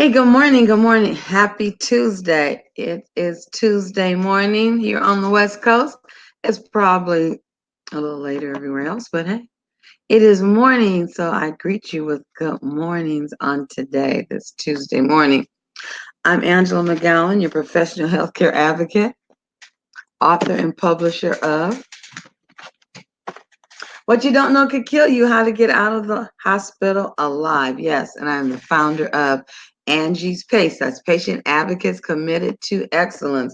Hey, good morning. Good morning. Happy Tuesday. It is Tuesday morning here on the West Coast. It's probably a little later everywhere else, but hey, it is morning. So I greet you with good mornings on today, this Tuesday morning. I'm Angela McGowan, your professional healthcare advocate, author and publisher of What You Don't Know Could Kill You, How to Get Out of the Hospital Alive. Yes, and I'm the founder of Angie's Pace. That's Patient Advocates Committed to Excellence.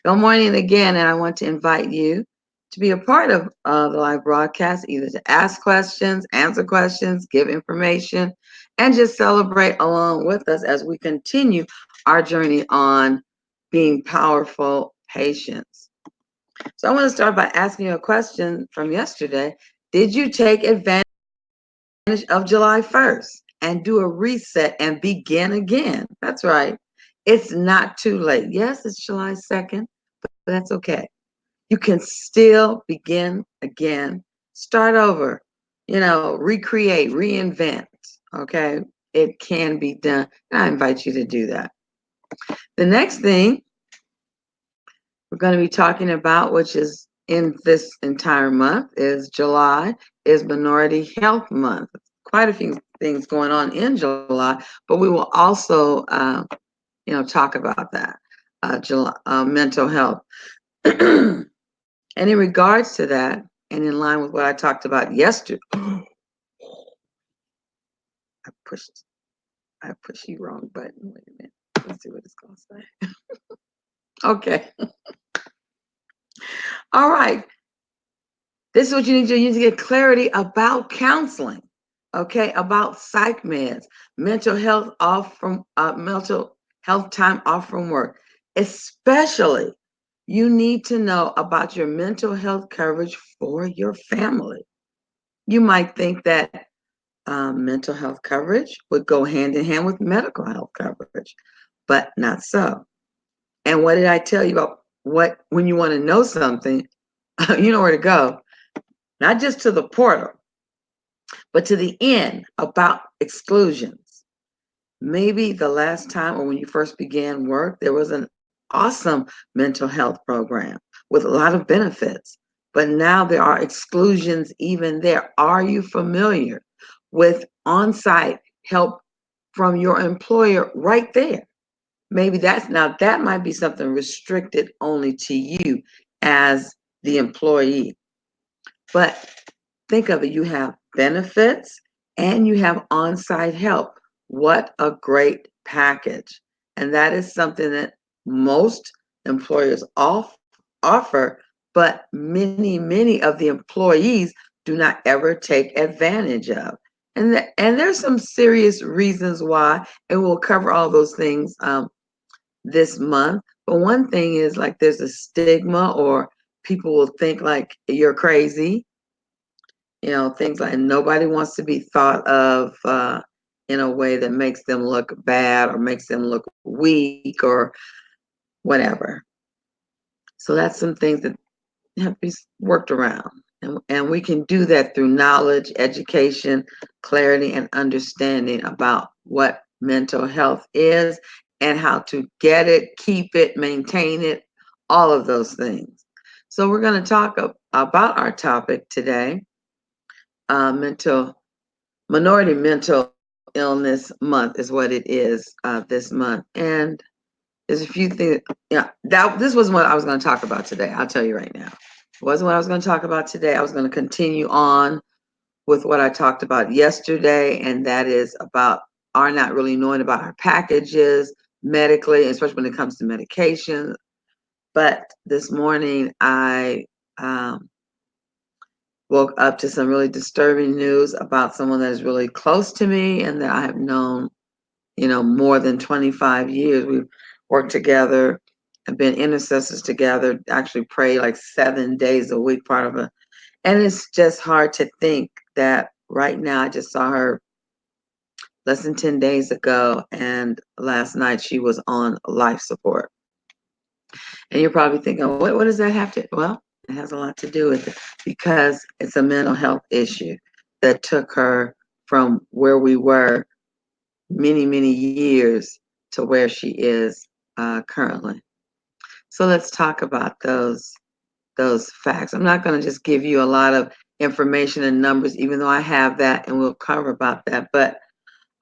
Good morning again, and I want to invite you to be a part of the live broadcast, either to ask questions, answer questions, give information, and just celebrate along with us as we continue our journey on being powerful patients. So I want to start by asking you a question from yesterday. Did you take advantage of July 1st and do a reset and begin again? That's right. It's not too late. Yes, it's July 2nd, but that's okay. You can still begin again, start over, recreate, reinvent. Okay. It can be done. And I invite you to do that. The next thing we're going to be talking about, which is in this entire month, is July, is Minority Health Month. Quite a few things going on in July, but we will also, talk about that, July, mental health. And in regards to that, and in line with what I talked about yesterday, I pushed, I pushed the wrong button. Wait a minute. Let's see what it's going to say. Okay. All right. This is what you need to do. You need to get clarity about counseling, okay? About psych meds, mental health time off from work. Especially, you need to know about your mental health coverage for your family. You might think that mental health coverage would go hand in hand with medical health coverage, but not so. And what did I tell you about when you want to know something, you know where to go, not just to the portal, but to the end about exclusions. Maybe the last time or when you first began work, there was an awesome mental health program with a lot of benefits, but now there are exclusions even there. Are you familiar with on site help from your employer right there? Maybe that might be something restricted only to you as the employee. But think of it, you have benefits and you have on-site help. What a great package. And that is something that most employers offer, but many of the employees do not ever take advantage of. And there's some serious reasons why, and we'll cover all those things this month. But one thing is like there's a stigma, or people will think like you're crazy, things like nobody wants to be thought of in a way that makes them look bad or makes them look weak or whatever. So that's some things that have to be worked around. And we can do that through knowledge, education, clarity, and understanding about what mental health is and how to get it, keep it, maintain it, all of those things. So we're going to talk about our topic today, Minority Mental Illness Month is what it is this month. And there's a few things, this wasn't what I was going to talk about today. I'll tell you right now. It wasn't what I was going to talk about today. I was going to continue on with what I talked about yesterday, and that is about our not really knowing about our packages medically, especially when it comes to medication. But this morning, I woke up to some really disturbing news about someone that is really close to me and that I have known, more than 25 years. We've worked together and been intercessors together, actually pray like 7 days a week, part of it. And it's just hard to think that right now, I just saw her less than 10 days ago, and last night she was on life support. And you're probably thinking, what does that have to? Well, it has a lot to do with it because it's a mental health issue that took her from where we were many years to where she is currently. So let's talk about those facts. I'm not going to just give you a lot of information and numbers, even though I have that and we'll cover about that. But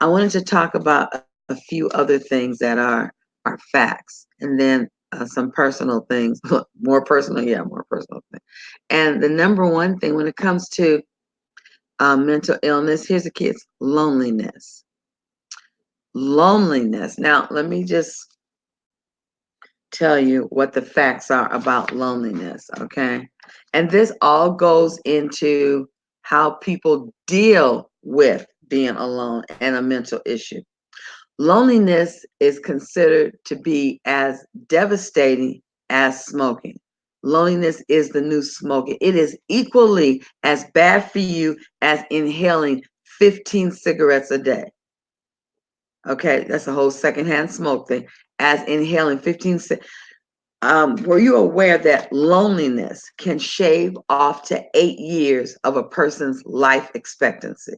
I wanted to talk about a few other things that are facts, and then some personal things, more personal, yeah, more personal things. And the number one thing when it comes to mental illness, here's the kids: loneliness. Loneliness. Now, let me just tell you what the facts are about loneliness, okay? And this all goes into how people deal with being alone and a mental issue. Loneliness is considered to be as devastating as smoking. Loneliness is the new smoking. It is equally as bad for you as inhaling 15 cigarettes a day. Okay, that's a whole secondhand smoke thing. As inhaling 15 were you aware that loneliness can shave off to 8 years of a person's life expectancy?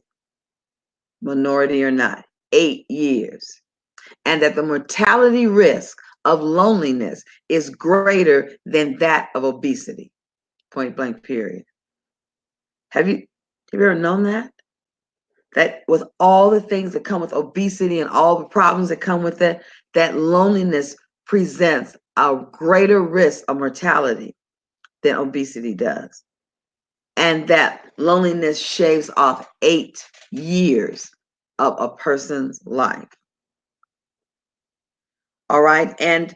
Minority or not, 8 years. And that the mortality risk of loneliness is greater than that of obesity. Point blank, period. Have you ever known that? That with all the things that come with obesity and all the problems that come with it, that loneliness presents a greater risk of mortality than obesity does. And that loneliness shaves off 8 years of a person's life. All right. And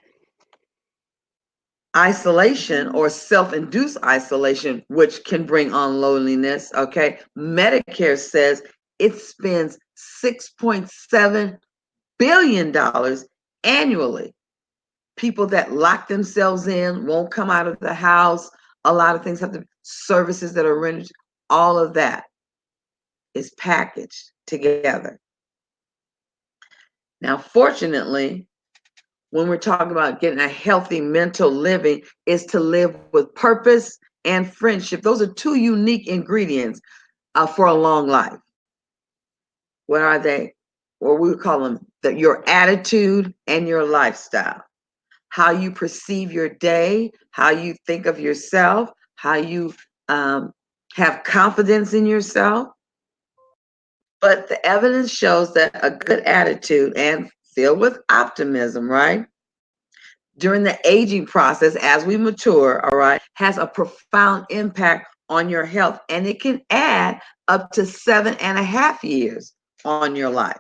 isolation or self-induced isolation, which can bring on loneliness. Okay. Medicare says it spends $6.7 billion annually. People that lock themselves in, won't come out of the house. A lot of things have to, services that are rendered, all of that is packaged together. Now, fortunately, when we're talking about getting a healthy mental living, is to live with purpose and friendship. Those are two unique ingredients for a long life. What are they? Or we would call them your attitude and your lifestyle. How you perceive your day, how you think of yourself, how you have confidence in yourself. But the evidence shows that a good attitude and filled with optimism, right? During the aging process, as we mature, all right, has a profound impact on your health. And it can add up to 7.5 years on your life.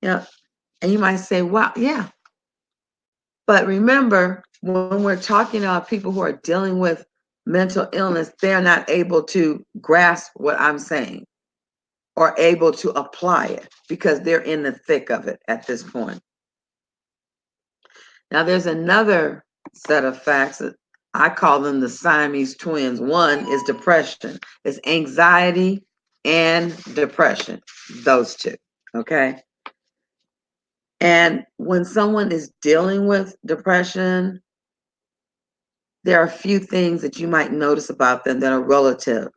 Yeah. And you might say, wow, yeah. But remember, when we're talking about people who are dealing with mental illness, they're not able to grasp what I'm saying or able to apply it because they're in the thick of it at this point. Now, there's another set of facts that I call them the Siamese twins. One is depression, it's anxiety and depression, those two. Okay. And when someone is dealing with depression, there are a few things that you might notice about them that are relative.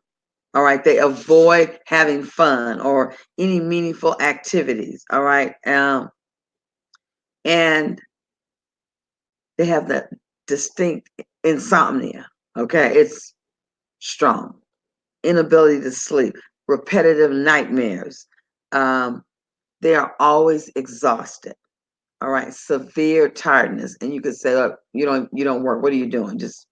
All right. They avoid having fun or any meaningful activities. All right. And they have that distinct insomnia. Okay. It's strong. Inability to sleep, repetitive nightmares. They are always exhausted. All right. Severe tiredness. And you could say, look, you don't work. What are you doing? Just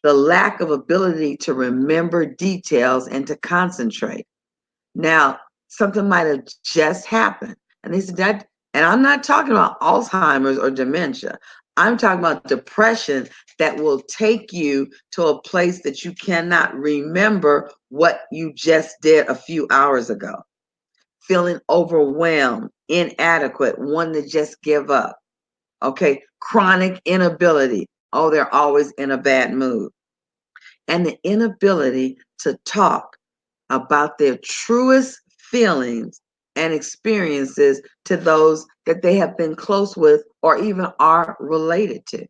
the lack of ability to remember details and to concentrate. Now, something might have just happened. And they said that, and I'm not talking about Alzheimer's or dementia. I'm talking about depression that will take you to a place that you cannot remember what you just did a few hours ago. Feeling overwhelmed, inadequate, wanting to just give up. Okay. Chronic inability. Oh, they're always in a bad mood. And the inability to talk about their truest feelings and experiences to those that they have been close with or even are related to.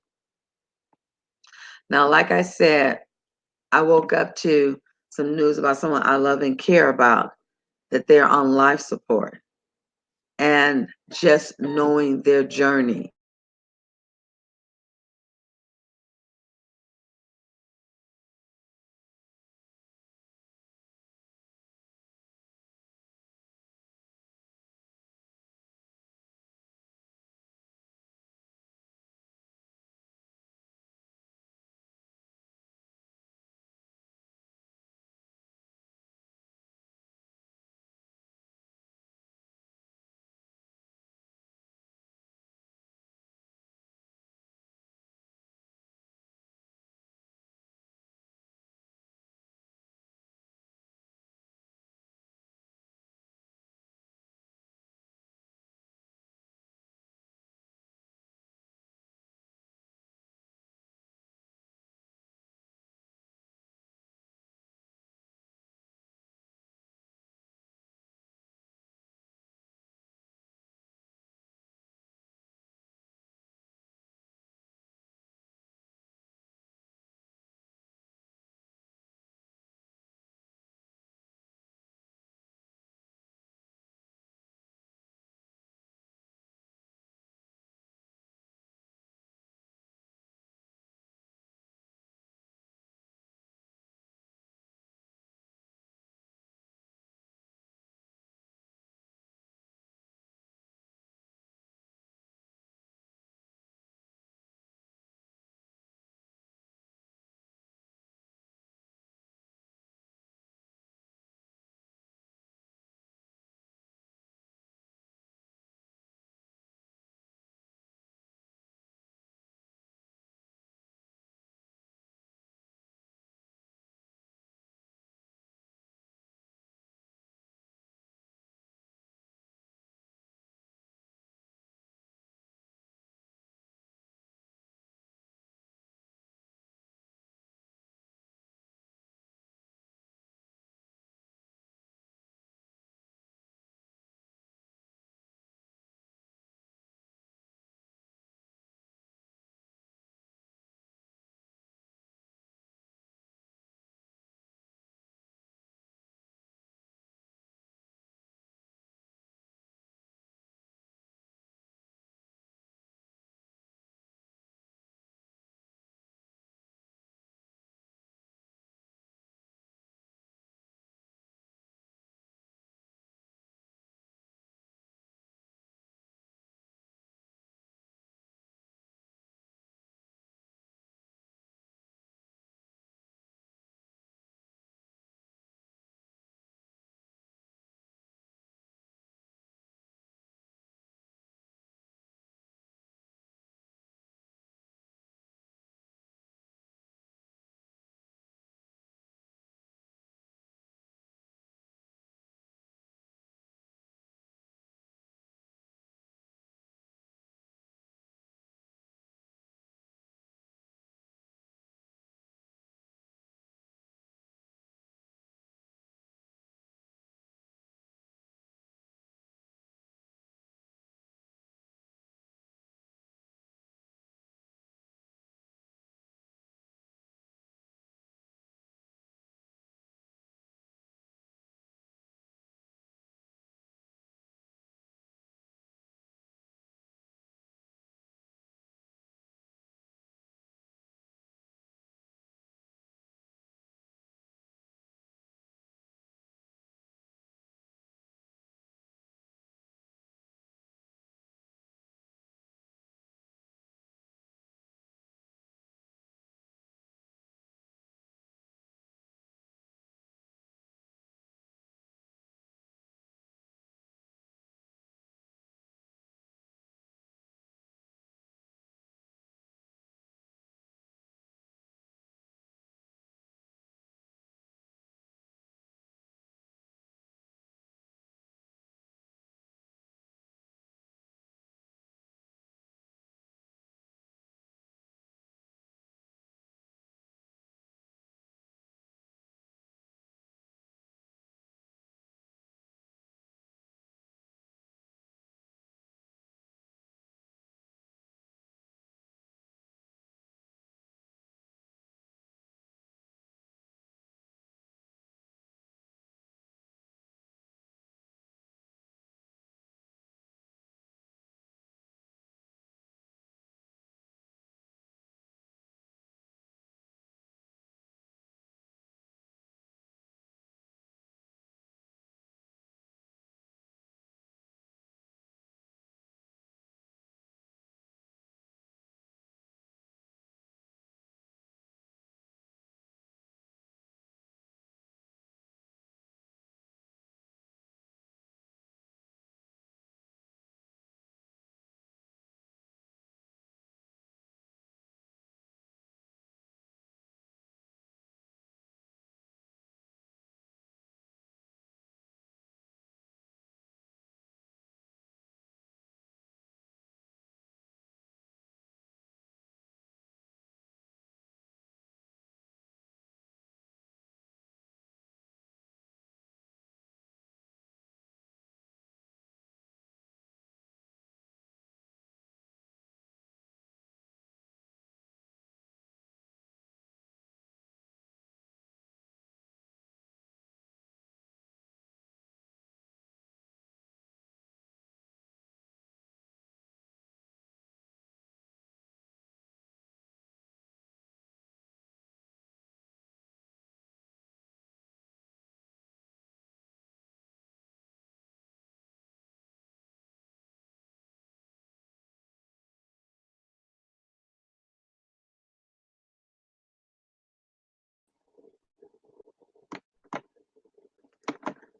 Now, like I said, I woke up to some news about someone I love and care about that they're on life support. and just knowing their journey.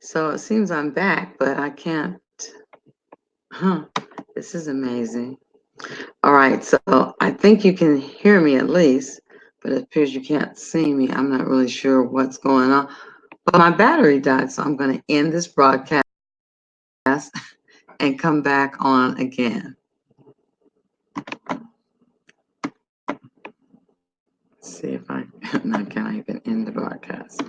So it seems I'm back, but I can't. Huh. This is amazing. All right. So I think you can hear me at least, but it appears you can't see me. I'm not really sure what's going on. But my battery died, so I'm going to end this broadcast and come back on again. See if I now can I even end the broadcast.